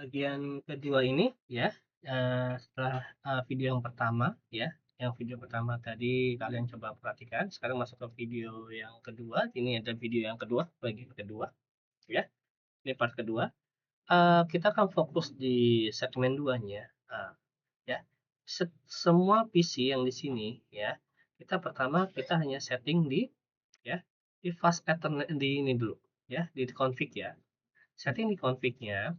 bagian kedua ini ya, setelah, video yang pertama ya, yang video pertama tadi kalian coba perhatikan, sekarang masuk ke video yang kedua, ini ada video yang kedua, bagian kedua ya, ini part kedua. Kita akan fokus di segmen 2-nya, ya. Semua PC yang di sini ya, kita pertama kita hanya setting di ya, di fast ethernet di ini dulu ya, di config ya. Setting di config-nya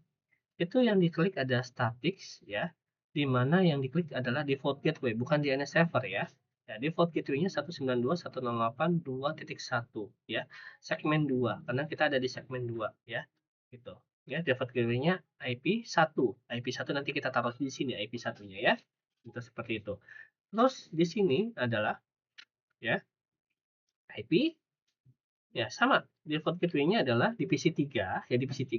itu yang diklik ada statics ya, di mana yang diklik adalah default gateway, bukan DNS server ya. Ya, default gateway-nya 192.168.1 ya, segmen 2 karena kita ada di segmen 2 ya, gitu. Ya, default gateway-nya IP1. IP1 nanti kita taruh di sini IP1-nya ya. Itu seperti itu. Terus di sini adalah ya, IP ya sama, default gateway-nya adalah di PC3 ya, di PC3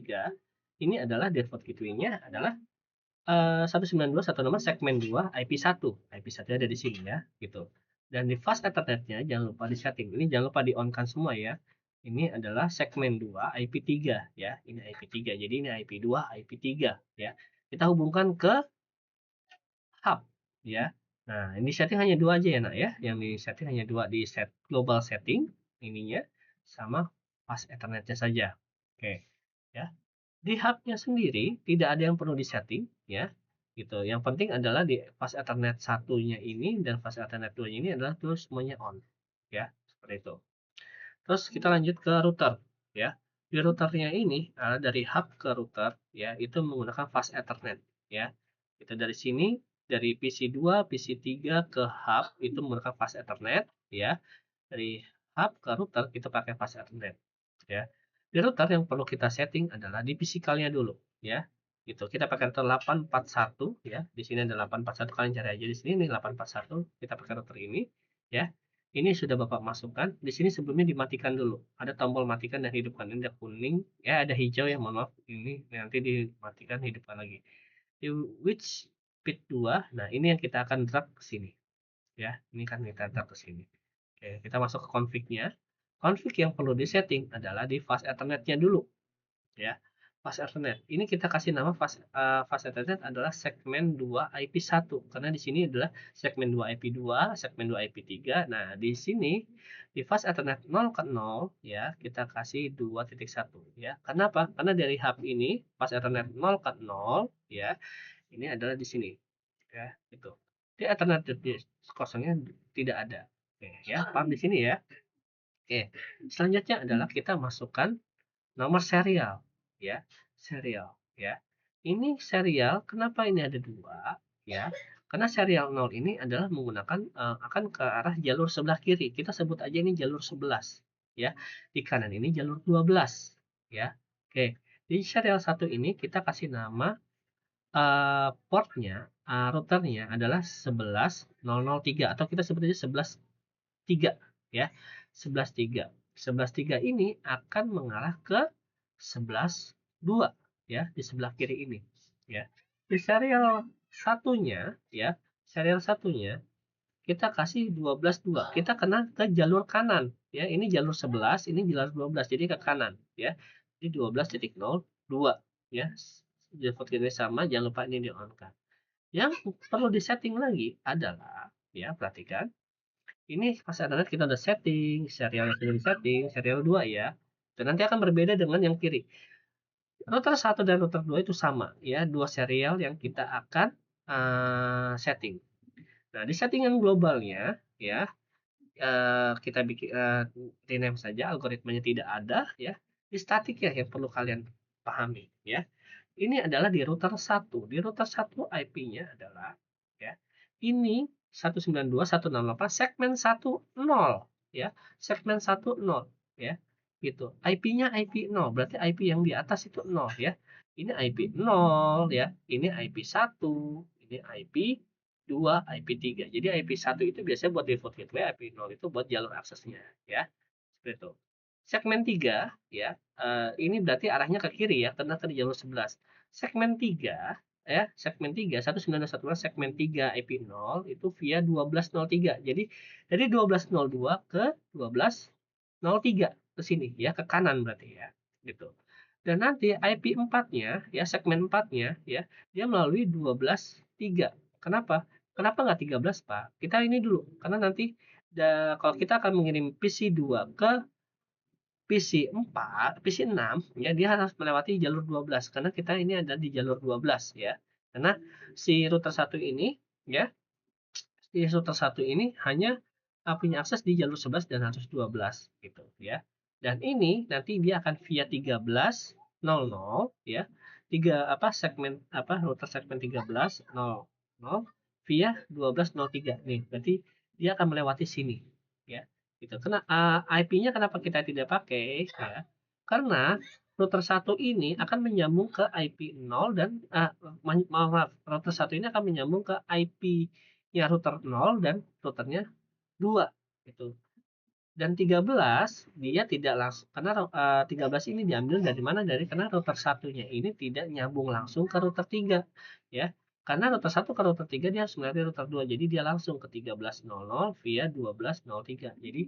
ini adalah default gateway-nya adalah 192.168 segmen 2 IP1. IP1 ada di sini ya, gitu. Dan di fast ethernet-nya jangan lupa di-setting. Ini jangan lupa di-on-kan semua ya. Ini adalah segmen 2 IP3 ya. Ini IP3. Jadi ini IP2, IP3 ya. Kita hubungkan ke hub ya. Nah, ini setting hanya dua aja ya, Nak ya. Yang di setting hanya dua di set global setting ininya sama fast ethernet-nya saja. Oke, ya. Di hub-nya sendiri tidak ada yang perlu disetting ya, gitu. Yang penting adalah di fast ethernet satunya ini dan fast ethernet 2-nya ini adalah terus semuanya on ya, seperti itu. Terus kita lanjut ke router ya. Di routernya ini dari hub ke router ya, itu menggunakan fast ethernet ya. Kita dari sini dari PC2, PC3 ke hub itu menggunakan fast ethernet ya. Dari hub ke router kita pakai fast ethernet ya. Di router yang perlu kita setting adalah di physical-nya dulu ya. Gitu. Kita pakai router 841 ya. Di sini ada 841, kalian cari aja di sini nih 841, kita pakai router ini ya. Ini sudah Bapak masukkan. Di sini sebelumnya dimatikan dulu. Ada tombol matikan dan hidupkan. Ini ada kuning, ya ada hijau ya, mohon maaf. Ini nanti dimatikan, hidupkan lagi. Di which pit 2, nah ini yang kita akan drag ke sini ya. Ini kan kita drag ke sini. Oke, kita masuk ke config-nya. Config yang perlu disetting adalah di fast ethernet-nya dulu ya. Fast ethernet. Ini kita kasih nama fast ethernet adalah segmen 2 IP1 karena di sini adalah segmen 2 IP2, segmen 2 IP3. Nah, di sini di fast ethernet 0 ke 0 ya, kita kasih 2.1 ya. Kenapa? Karena dari hub ini fast ethernet 0 ke 0 ya, ini adalah di sini ya, itu. Di ethernet kosongnya tidak ada. Oke, ya, paham di sini ya. Oke, selanjutnya adalah kita masukkan nomor serial ya, serial ya. Ini serial, kenapa ini ada dua ya? Karena serial 0 ini adalah menggunakan akan ke arah jalur sebelah kiri. Kita sebut aja ini jalur 11 ya. Di kanan ini jalur 12 ya. Oke, di serial 1 ini kita kasih nama portnya, routernya adalah 11.003 atau kita sebut aja 11.3 ya. 11.3. 11.3 ini akan mengarah ke 11.2 ya, di sebelah kiri ini ya. Di serial satunya ya, serial satunya kita kasih 12.2. Kita kena ke jalur kanan ya. Ini jalur 11, ini jalur 12, jadi ke kanan ya. Jadi 12.02 ya. Default gateway sama, jangan lupa ini di-on-kan. Yang perlu disetting lagi adalah ya, perhatikan ini pas Ethernet kita udah setting, serial yang sudah disetting, serial 2 ya. Dan nanti akan berbeda dengan yang kiri. Router 1 dan router 2 itu sama ya, dua serial yang kita akan setting. Nah, di settingan globalnya ya, kita bikin rename saja, algoritmanya tidak ada ya. Di statik ya yang perlu kalian pahami ya. Ini adalah di router 1. Di router 1 IP-nya adalah ya. Ini 192.168 segmen 10 ya. Segmen 10 ya. Gitu. IP-nya IP 0, berarti IP yang di atas itu 0 ya. Ini IP 0 ya. Ini IP 1, ini IP 2, IP 3. Jadi IP 1 itu biasanya buat default gateway, IP 0 itu buat jalur aksesnya ya. Seperti itu. Segmen 3 ya, ini berarti arahnya ke kiri ya, karena tadi jalur 11. Segmen 3 ya, segmen 3 192.168 segmen 3 IP 0 itu via 1203. Jadi dari 1202 ke 1203 ke sini ya, ke kanan berarti ya, gitu. Dan nanti IP 4-nya ya, segmen 4-nya ya, dia melalui 12.3. Kenapa? Kenapa nggak 13, Pak? Kita ini dulu, karena nanti kalau kita akan mengirim PC 2 ke PC 4, PC 6 ya, dia harus melewati jalur 12 karena kita ini ada di jalur 12 ya. Karena si router satu ini ya, si router satu ini hanya punya akses di jalur 11 dan 112 gitu ya. Dan ini nanti dia akan via 13.00 ya. Segmen router segmen 13.00 via 12.03 nih. Berarti dia akan melewati sini ya. Gitu. Karena IP-nya kenapa kita tidak pakai ya? Karena router satu ini akan menyambung ke IP 0 dan maaf, router satu ini akan menyambung ke IP ya router 0 dan routernya 2 gitu. Dan 13 dia tidak langsung karena 13 ini diambil dari mana? Karena router satunya ini tidak nyambung langsung ke router 3 ya. Karena router 1 ke router 3 dia harus melewati router 2. Jadi dia langsung ke 13.00 via 12.03. Jadi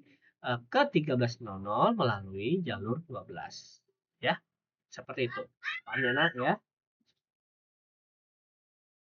ke 13.00 melalui jalur 12 ya. Seperti itu. Paham ya, Nak ya?